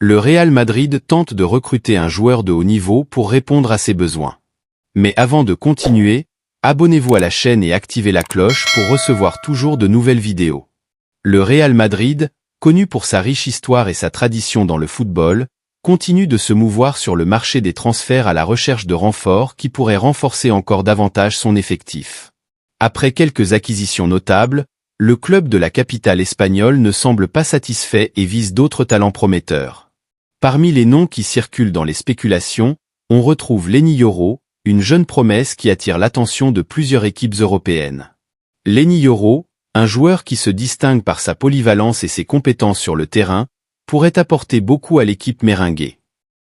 Le Real Madrid tente de recruter un joueur de haut niveau pour répondre à ses besoins. Mais avant de continuer, abonnez-vous à la chaîne et activez la cloche pour recevoir toujours de nouvelles vidéos. Le Real Madrid, connu pour sa riche histoire et sa tradition dans le football, continue de se mouvoir sur le marché des transferts à la recherche de renforts qui pourraient renforcer encore davantage son effectif. Après quelques acquisitions notables, le club de la capitale espagnole ne semble pas satisfait et vise d'autres talents prometteurs. Parmi les noms qui circulent dans les spéculations, on retrouve Léni Yoro, une jeune promesse qui attire l'attention de plusieurs équipes européennes. Léni Yoro, un joueur qui se distingue par sa polyvalence et ses compétences sur le terrain, pourrait apporter beaucoup à l'équipe merengue.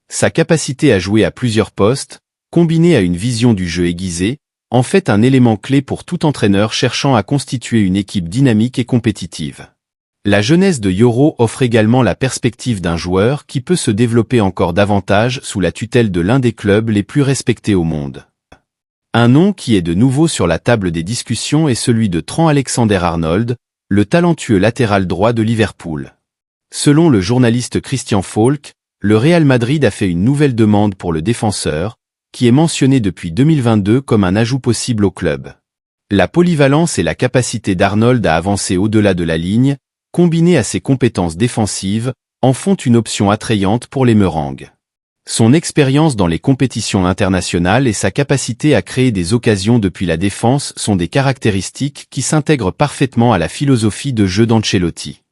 Sa capacité à jouer à plusieurs postes, combinée à une vision du jeu aiguisée, en fait un élément clé pour tout entraîneur cherchant à constituer une équipe dynamique et compétitive. La jeunesse de Yoro offre également la perspective d'un joueur qui peut se développer encore davantage sous la tutelle de l'un des clubs les plus respectés au monde. Un nom qui est de nouveau sur la table des discussions est celui de Trent Alexander-Arnold, le talentueux latéral droit de Liverpool. Selon le journaliste Christian Falk, le Real Madrid a fait une nouvelle demande pour le défenseur, qui est mentionné depuis 2022 comme un ajout possible au club. La polyvalence et la capacité d'Arnold à avancer au-delà de la ligne, combinées à ses compétences défensives, en font une option attrayante pour les Merengues. Son expérience dans les compétitions internationales et sa capacité à créer des occasions depuis la défense sont des caractéristiques qui s'intègrent parfaitement à la philosophie de jeu d'Ancelotti.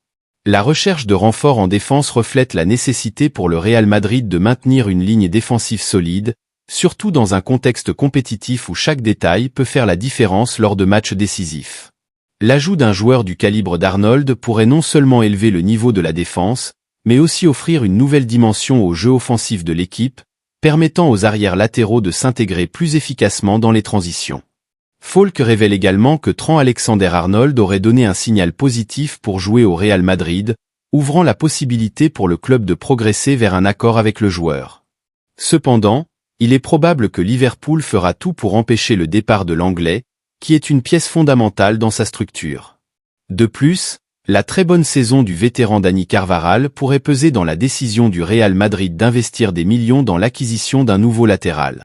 La recherche de renforts en défense reflète la nécessité pour le Real Madrid de maintenir une ligne défensive solide, surtout dans un contexte compétitif où chaque détail peut faire la différence lors de matchs décisifs. L'ajout d'un joueur du calibre d'Arnold pourrait non seulement élever le niveau de la défense, mais aussi offrir une nouvelle dimension au jeu offensif de l'équipe, permettant aux arrières latéraux de s'intégrer plus efficacement dans les transitions. Falk révèle également que Trent Alexander-Arnold aurait donné un signal positif pour jouer au Real Madrid, ouvrant la possibilité pour le club de progresser vers un accord avec le joueur. Cependant, il est probable que Liverpool fera tout pour empêcher le départ de l'Anglais, qui est une pièce fondamentale dans sa structure. De plus, la très bonne saison du vétéran Dani Carvajal pourrait peser dans la décision du Real Madrid d'investir des millions dans l'acquisition d'un nouveau latéral.